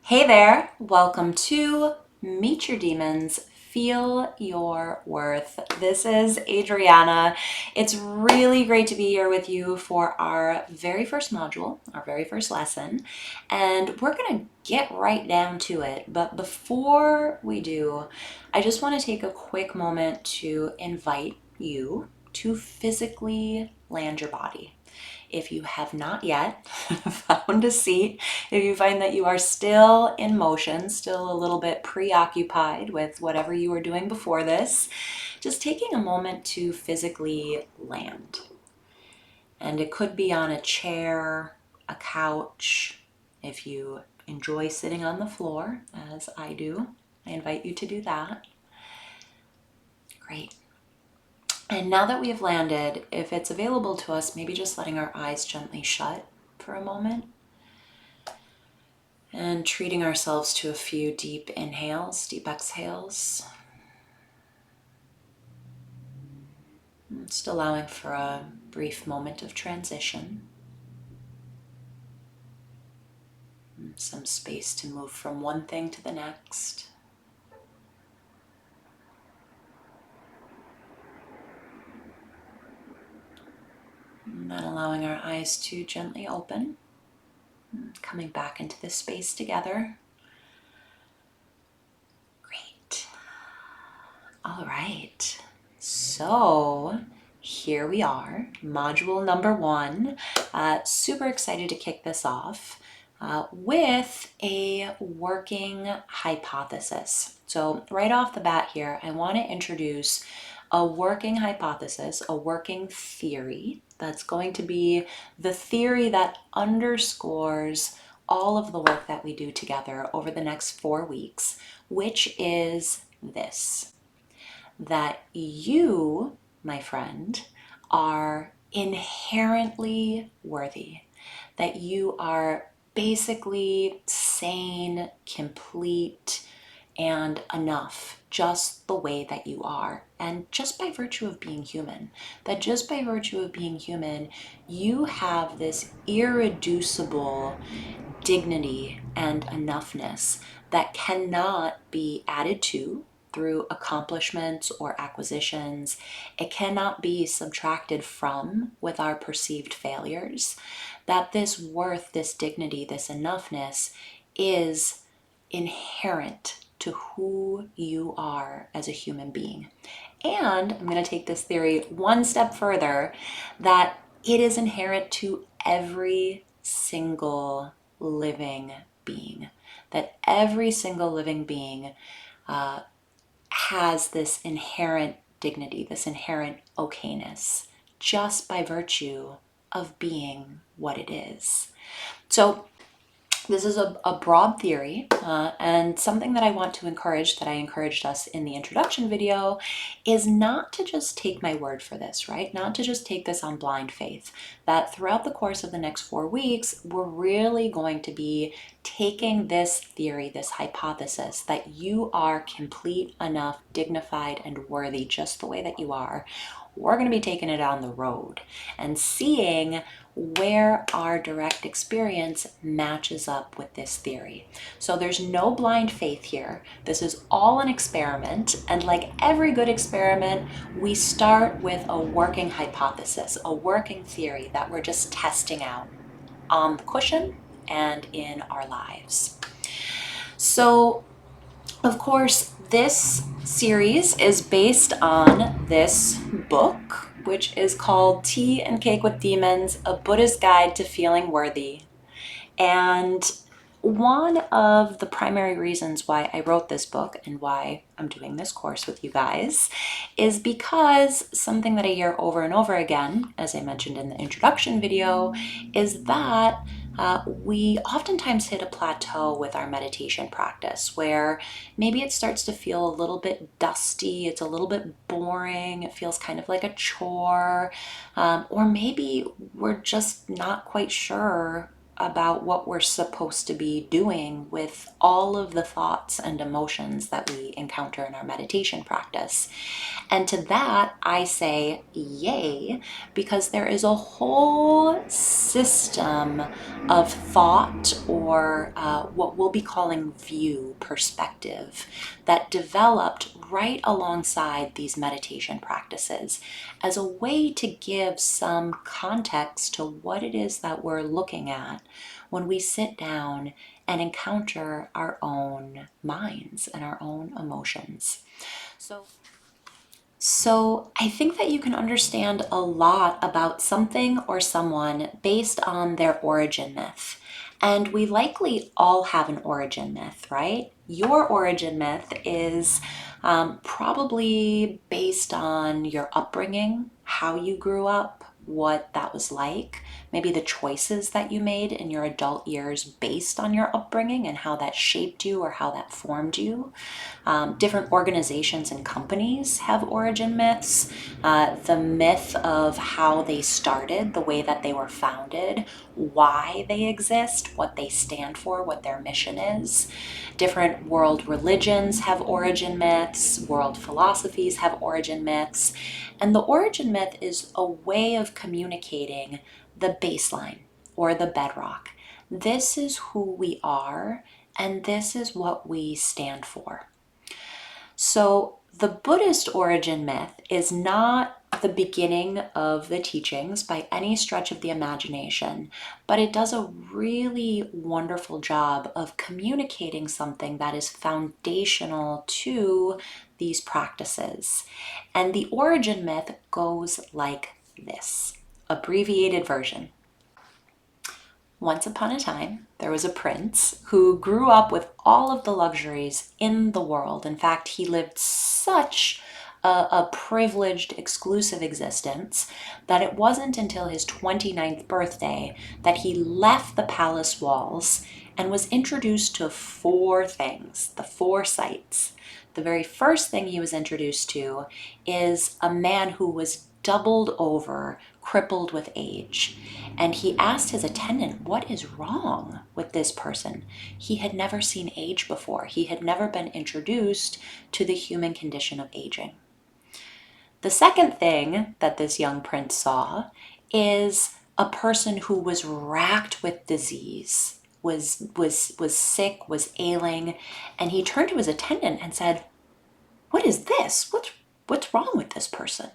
Hey there, welcome to Meet Your Demons, Feel Your Worth. This is Adriana. It's really great to be here with you for our very first module, our very first lesson, and we're going to get right down to it. But before we do, I just want to take a quick moment to invite you to physically land your body. If you have not yet found a seat, if you find that you are still in motion, still a little bit preoccupied with whatever you were doing before this, just taking a moment to physically land. And it could be on a chair, a couch. If you enjoy sitting on the floor, as I do, I invite you to do that. Great. And now that we have landed, if it's available to us, maybe just letting our eyes gently shut for a moment and treating ourselves to a few deep inhales, deep exhales. Just allowing for a brief moment of transition. Some space to move from one thing to the next. And then allowing our eyes to gently open. Coming back into this space together. Great. All right. So here we are, module number 1. Super excited to kick this off with a working hypothesis. So right off the bat here, I want to introduce a working hypothesis, a working theory that's going to be the theory that underscores all of the work that we do together over the next 4 weeks, which is this: that you, my friend, are inherently worthy, that you are basically sane, complete, and enough just the way that you are. And just by virtue of being human, that just by virtue of being human, you have this irreducible dignity and enoughness that cannot be added to through accomplishments or acquisitions. It cannot be subtracted from with our perceived failures. That this worth, this dignity, this enoughness is inherent to who you are as a human being. And I'm going to take this theory one step further, that it is inherent to every single living being, that every single living being has this inherent dignity, this inherent okayness, just by virtue of being what it is. So this is a broad theory, and something that I want to encourage, that I encouraged us in the introduction video, is not to just take my word for this, right? Not to just take this on blind faith. That throughout the course of the next 4 weeks, we're really going to be taking this theory, this hypothesis, that you are complete, enough, dignified, and worthy just the way that you are. We're going to be taking it on the road and seeing where our direct experience matches up with this theory. So there's no blind faith here. This is all an experiment, and like every good experiment, we start with a working hypothesis, a working theory that we're just testing out on the cushion and in our lives. So, of course, this series is based on this book, which is called Tea and Cake with Demons, A Buddhist Guide to Feeling Worthy. And one of the primary reasons why I wrote this book and why I'm doing this course with you guys is because something that I hear over and over again, as I mentioned in the introduction video, is that we oftentimes hit a plateau with our meditation practice where maybe it starts to feel a little bit dusty, it's a little bit boring, it feels kind of like a chore, or maybe we're just not quite sure about what we're supposed to be doing with all of the thoughts and emotions that we encounter in our meditation practice. And to that, I say yay, because there is a whole system of thought, or what we'll be calling view, perspective, that developed right alongside these meditation practices as a way to give some context to what it is that we're looking at when we sit down and encounter our own minds and our own emotions. So I think that you can understand a lot about something or someone based on their origin myth. And we likely all have an origin myth, right? Your origin myth is probably based on your upbringing, how you grew up, what that was like, maybe the choices that you made in your adult years based on your upbringing and how that shaped you or how that formed you. Different organizations and companies have origin myths. The myth of how they started, the way that they were founded, why they exist, what they stand for, what their mission is. Different world religions have origin myths, world philosophies have origin myths. And the origin myth is a way of communicating the baseline or the bedrock. This is who we are, and this is what we stand for. So the Buddhist origin myth is not the beginning of the teachings by any stretch of the imagination, but it does a really wonderful job of communicating something that is foundational to these practices. And the origin myth goes like this, abbreviated version. Once upon a time, there was a prince who grew up with all of the luxuries in the world. In fact, he lived such a privileged, exclusive existence that it wasn't until his 29th birthday that he left the palace walls and was introduced to four things, the four sights. The very first thing he was introduced to is a man who was doubled over, crippled with age. And he asked his attendant, what is wrong with this person? He had never seen age before. He had never been introduced to the human condition of aging. The second thing that this young prince saw is a person who was racked with disease, was sick, was ailing, and he turned to his attendant and said, what is this? What's wrong with this person?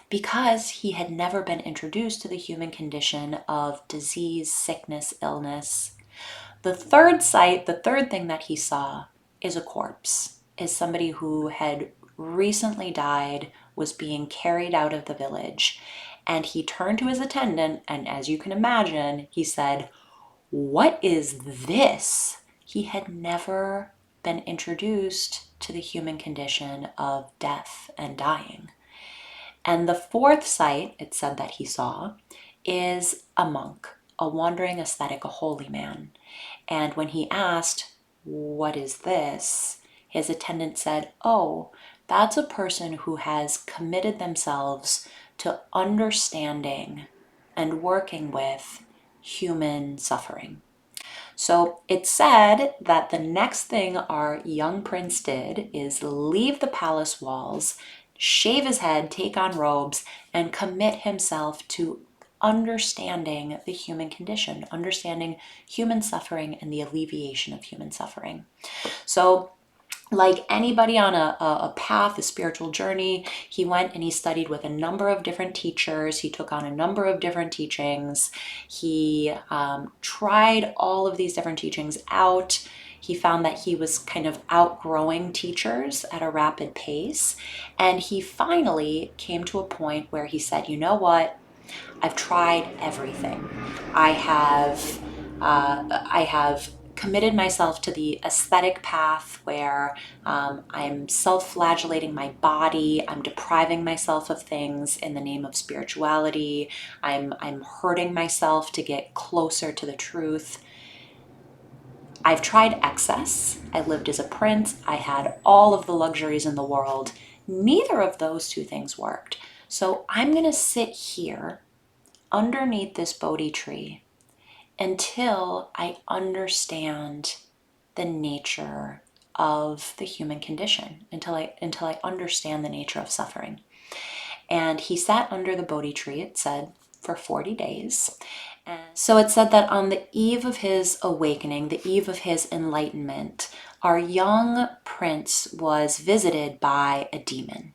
Because he had never been introduced to the human condition of disease, sickness, illness. The third sight, the third thing that he saw is a corpse, is somebody who had recently died, was being carried out of the village. And he turned to his attendant, and as you can imagine, he said, what is this? He had never been introduced to the human condition of death and dying. And the fourth sight, it said that he saw, is a monk, a wandering ascetic, a holy man. And when he asked, what is this? His attendant said, oh, that's a person who has committed themselves to understanding and working with human suffering. So it said that the next thing our young prince did is leave the palace walls, shave his head, take on robes, and commit himself to understanding the human condition, understanding human suffering and the alleviation of human suffering. So like anybody on a path, a spiritual journey, he went and he studied with a number of different teachers. He took on a number of different teachings. He tried all of these different teachings out. He found that he was kind of outgrowing teachers at a rapid pace. And he finally came to a point where he said, you know what? I've tried everything. I have committed myself to the aesthetic path where I'm self-flagellating my body, I'm depriving myself of things in the name of spirituality, I'm hurting myself to get closer to the truth. I've tried excess. I lived as a prince. I had all of the luxuries in the world. Neither of those two things worked. So I'm going to sit here underneath this Bodhi tree until I understand the nature of the human condition, until I understand the nature of suffering. And he sat under the Bodhi tree, it said, for 40 days. And so it said that on the eve of his awakening, the eve of his enlightenment, our young prince was visited by a demon.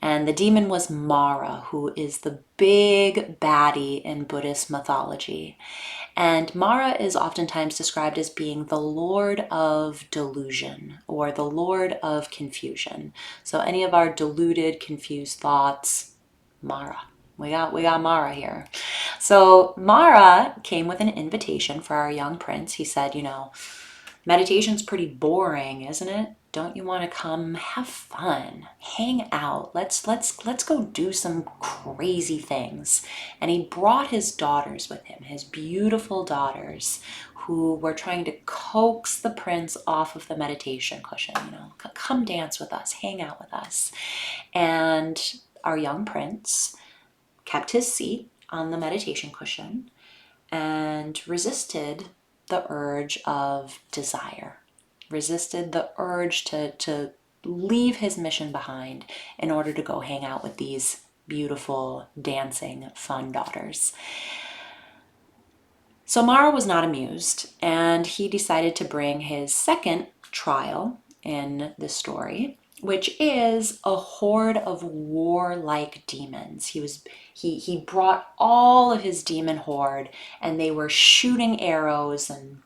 And the demon was Mara, who is the big baddie in Buddhist mythology. And Mara is oftentimes described as being the Lord of delusion or the Lord of confusion. So any of our deluded, confused thoughts, Mara. We got Mara here. So Mara came with an invitation for our young prince. He said, meditation's pretty boring, isn't it? Don't you want to come have fun, hang out? Let's go do some crazy things. And he brought his daughters with him, his beautiful daughters, who were trying to coax the prince off of the meditation cushion. Come dance with us, hang out with us. And our young prince kept his seat on the meditation cushion and resisted the urge of desire, resisted the urge to leave his mission behind in order to go hang out with these beautiful, dancing, fun daughters. So Mara was not amused, and he decided to bring his second trial in this story, which is a horde of warlike demons. He brought all of his demon horde, and they were shooting arrows and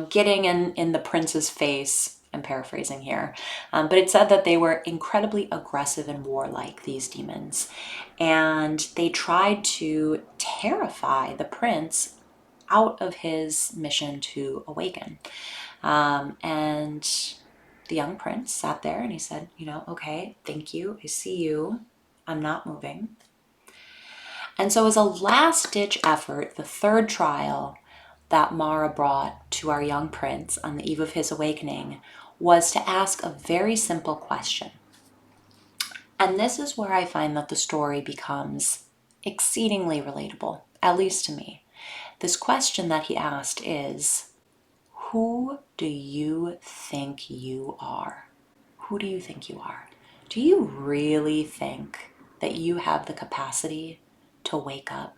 getting in the prince's face. I'm paraphrasing here, but it said that they were incredibly aggressive and warlike, these demons, and they tried to terrify the prince out of his mission to awaken. And the young prince sat there and he said, okay, thank you, I see you, I'm not moving. And so as a last-ditch effort, the third trial that Mara brought to our young prince on the eve of his awakening was to ask a very simple question. And this is where I find that the story becomes exceedingly relatable, at least to me. This question that he asked is, who do you think you are? Who do you think you are? Do you really think that you have the capacity to wake up?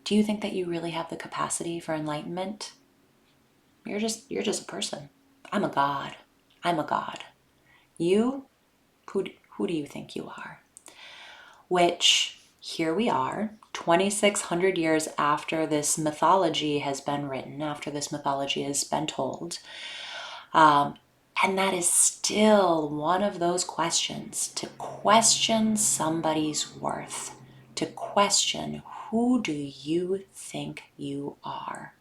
Do you think that you really have the capacity for enlightenment? You're just a person. I'm a god. I'm a god. You, who do you think you are? Which, here we are, 2,600 years after this mythology has been written, after this mythology has been told. And that is still one of those questions, to question somebody's worth, to question, who do you think you are?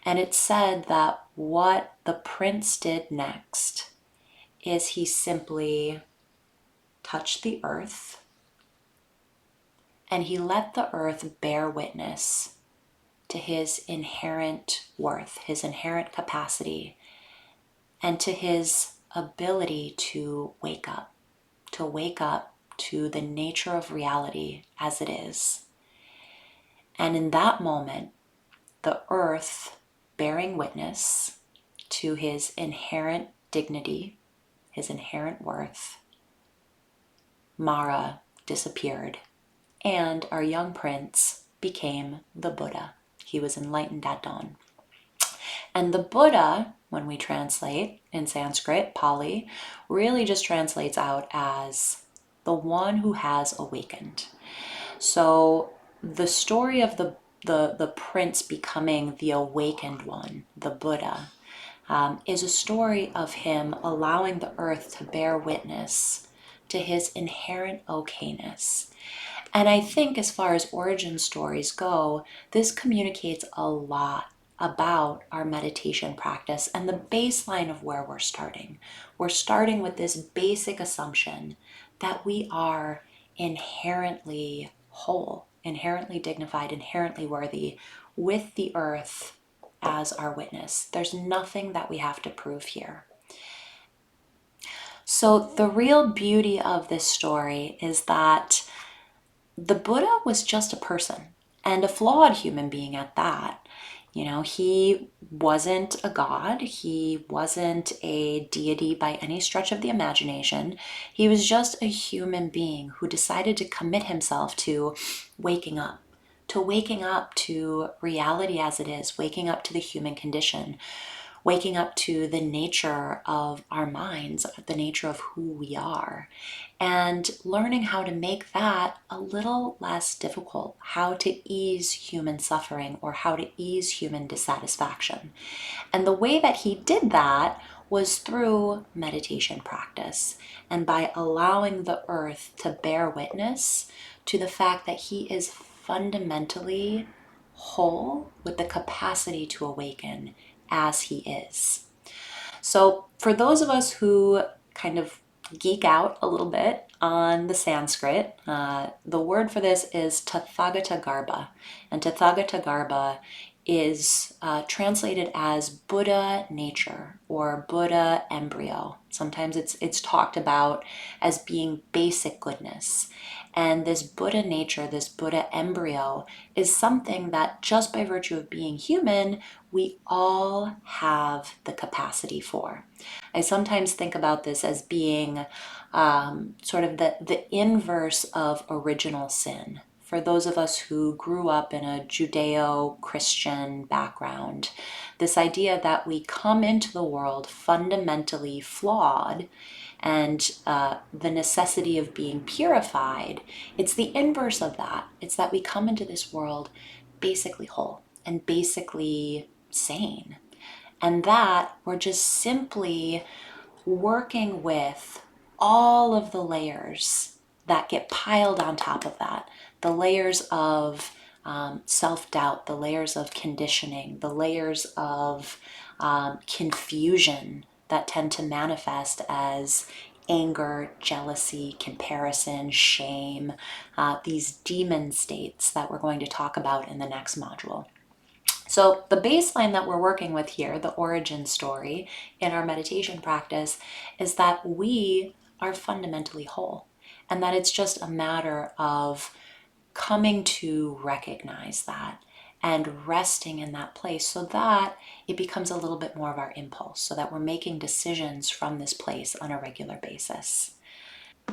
And it said that what the prince did next is he simply touched the earth and he let the earth bear witness to his inherent worth, his inherent capacity, and to his ability to wake up to the nature of reality as it is. And in that moment, the earth bearing witness to his inherent dignity, his inherent worth, Mara disappeared, and our young prince became the Buddha. He was enlightened at dawn. And the Buddha, when we translate in Sanskrit, Pali, really just translates out as the one who has awakened. So the story of the prince becoming the awakened one, the Buddha, is a story of him allowing the earth to bear witness to his inherent okayness. And I think as far as origin stories go, this communicates a lot about our meditation practice and the baseline of where we're starting. We're starting with this basic assumption that we are inherently whole, inherently dignified, inherently worthy, with the earth as our witness. There's nothing that we have to prove here. So the real beauty of this story is that the Buddha was just a person, and a flawed human being at that. He wasn't a god. He wasn't a deity by any stretch of the imagination. He was just a human being who decided to commit himself to waking up, to reality as it is, waking up to the human condition, waking up to the nature of our minds, the nature of who we are, and learning how to make that a little less difficult, how to ease human suffering or how to ease human dissatisfaction. And the way that he did that was through meditation practice and by allowing the earth to bear witness to the fact that he is fundamentally whole with the capacity to awaken as he is. So, for those of us who kind of geek out a little bit on the Sanskrit, the word for this is Tathagatagarbha. And Tathagatagarbha is translated as Buddha nature or Buddha embryo. Sometimes it's talked about as being basic goodness. And this Buddha nature, this Buddha embryo, is something that just by virtue of being human, we all have the capacity for. I sometimes think about this as being sort of the inverse of original sin. For those of us who grew up in a Judeo-Christian background, this idea that we come into the world fundamentally flawed and the necessity of being purified, it's the inverse of that. It's that we come into this world basically whole and basically sane. And that we're just simply working with all of the layers that get piled on top of that. The layers of self-doubt, the layers of conditioning, the layers of confusion that tend to manifest as anger, jealousy, comparison, shame, these demon states that we're going to talk about in the next module. So the baseline that we're working with here, the origin story in our meditation practice, is that we are fundamentally whole and that it's just a matter of coming to recognize that and resting in that place so that it becomes a little bit more of our impulse, so that we're making decisions from this place on a regular basis.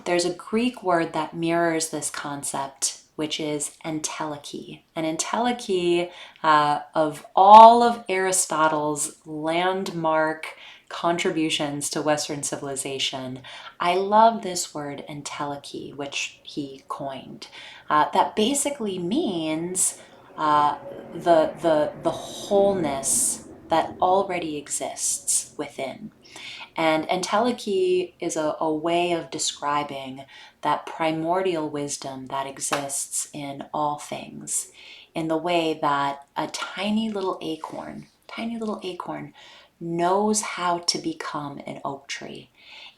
There's a Greek word that mirrors this concept, which is entelechy. And entelechy, of all of Aristotle's landmark contributions to Western civilization, I love this word entelechy, which he coined. That basically means the wholeness that already exists within. And entelechy is a way of describing that primordial wisdom that exists in all things, in the way that a tiny little acorn knows how to become an oak tree.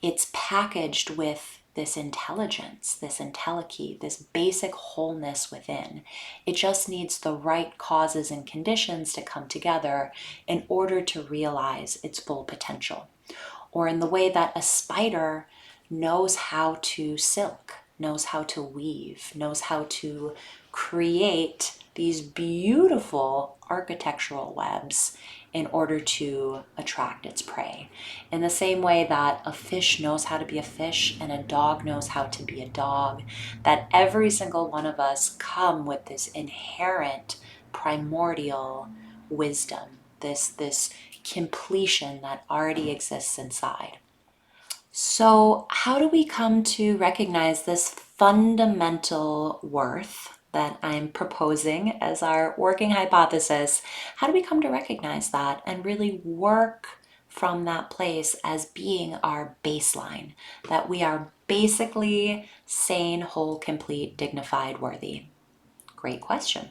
It's packaged with this intelligence, this entelechy, this basic wholeness within. It just needs the right causes and conditions to come together in order to realize its full potential. Or in the way that a spider knows how to silk, knows how to weave, knows how to create these beautiful architectural webs in order to attract its prey. In the same way that a fish knows how to be a fish and a dog knows how to be a dog, that every single one of us come with this inherent primordial wisdom, this completion that already exists inside. So, how do we come to recognize this fundamental worth that I'm proposing as our working hypothesis? How do we come to recognize that and really work from that place as being our baseline, that we are basically sane, whole, complete, dignified, worthy? Great question.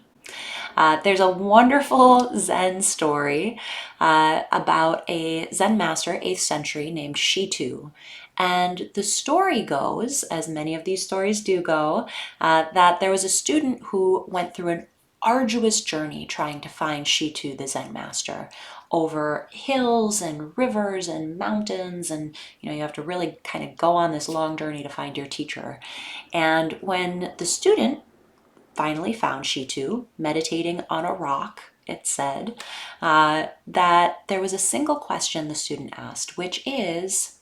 There's a wonderful Zen story about a Zen master, 8th century, named Shitu. And the story goes, as many of these stories do go, that there was a student who went through an arduous journey trying to find Shitu, the Zen master, over hills and rivers and mountains. And, you have to really kind of go on this long journey to find your teacher. And when the student finally found Shitu meditating on a rock. It said that there was a single question the student asked, which is,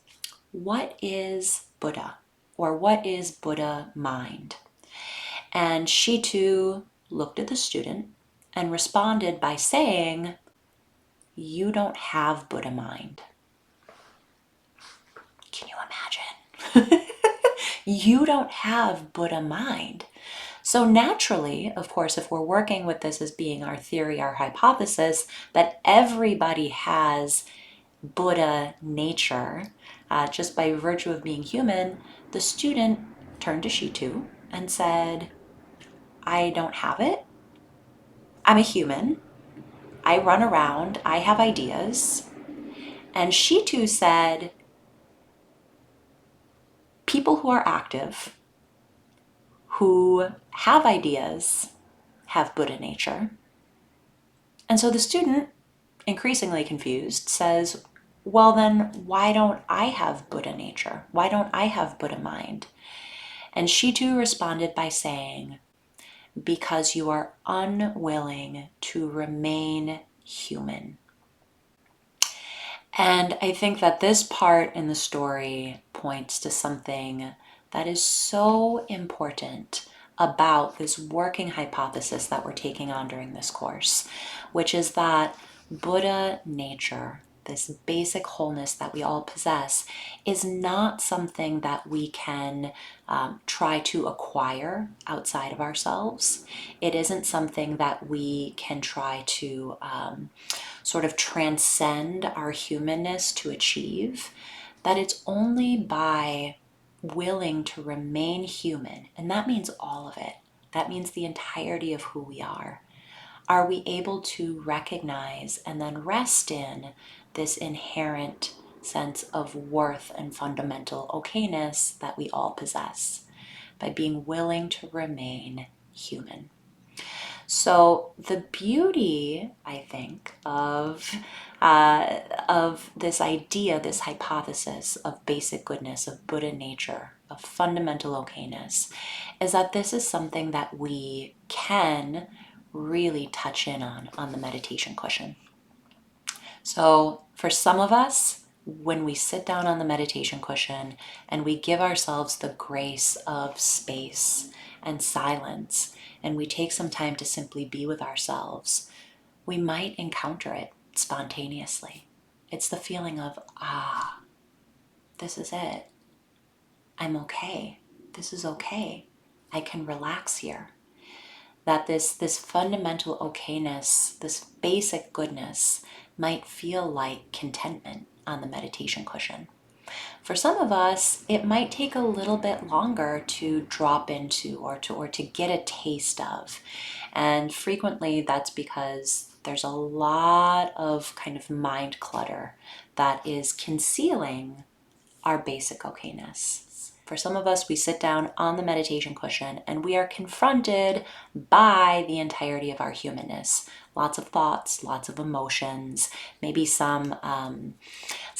what is Buddha? Or what is Buddha mind? And Shitu looked at the student and responded by saying, you don't have Buddha mind. Can you imagine? You don't have Buddha mind. So naturally, of course, if we're working with this as being our theory, our hypothesis, that everybody has Buddha nature, just by virtue of being human, the student turned to Shitu and said, I don't have it. I'm a human. I run around. I have ideas. And Shitu said, people who are active, who have ideas, have Buddha nature. And so the student, increasingly confused, says, well then, why don't I have Buddha nature? Why don't I have Buddha mind? And Shitu responded by saying, because you are unwilling to remain human. And I think that this part in the story points to something that is so important about this working hypothesis that we're taking on during this course, which is that Buddha nature, this basic wholeness that we all possess, is not something that we can try to acquire outside of ourselves. It isn't something that we can try to sort of transcend our humanness to achieve. That it's only by willing to remain human, and that means all of it, that means the entirety of who we are we able to recognize and then rest in this inherent sense of worth and fundamental okayness that we all possess by being willing to remain human. So the beauty, I think, of this idea, this hypothesis of basic goodness, of Buddha nature, of fundamental okayness, is that this is something that we can really touch in on the meditation cushion. So for some of us, when we sit down on the meditation cushion and we give ourselves the grace of space and silence, and we take some time to simply be with ourselves, we might encounter it spontaneously. It's the feeling of, this is it. I'm okay. This is okay. I can relax here. That this fundamental okayness, this basic goodness, might feel like contentment on the meditation cushion. For some of us, it might take a little bit longer to drop into or to get a taste of. And frequently that's because there's a lot of kind of mind clutter that is concealing our basic okayness. For some of us, we sit down on the meditation cushion and we are confronted by the entirety of our humanness. Lots of thoughts, lots of emotions, maybe some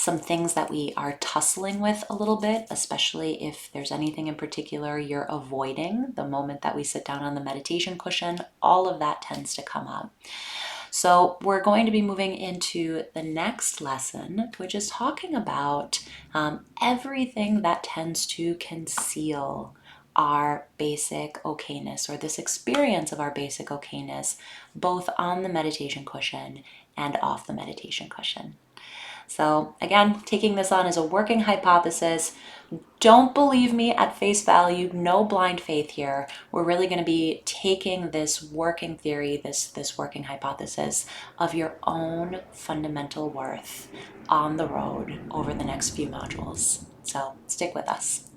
things that we are tussling with a little bit, especially if there's anything in particular you're avoiding the moment that we sit down on the meditation cushion. All of that tends to come up. So we're going to be moving into the next lesson, which is talking about everything that tends to conceal our basic okayness, or this experience of our basic okayness, both on the meditation cushion and off the meditation cushion. So again, taking this on as a working hypothesis. Don't believe me at face value, no blind faith here. We're really going to be taking this working theory, this working hypothesis of your own fundamental worth on the road over the next few modules. So stick with us.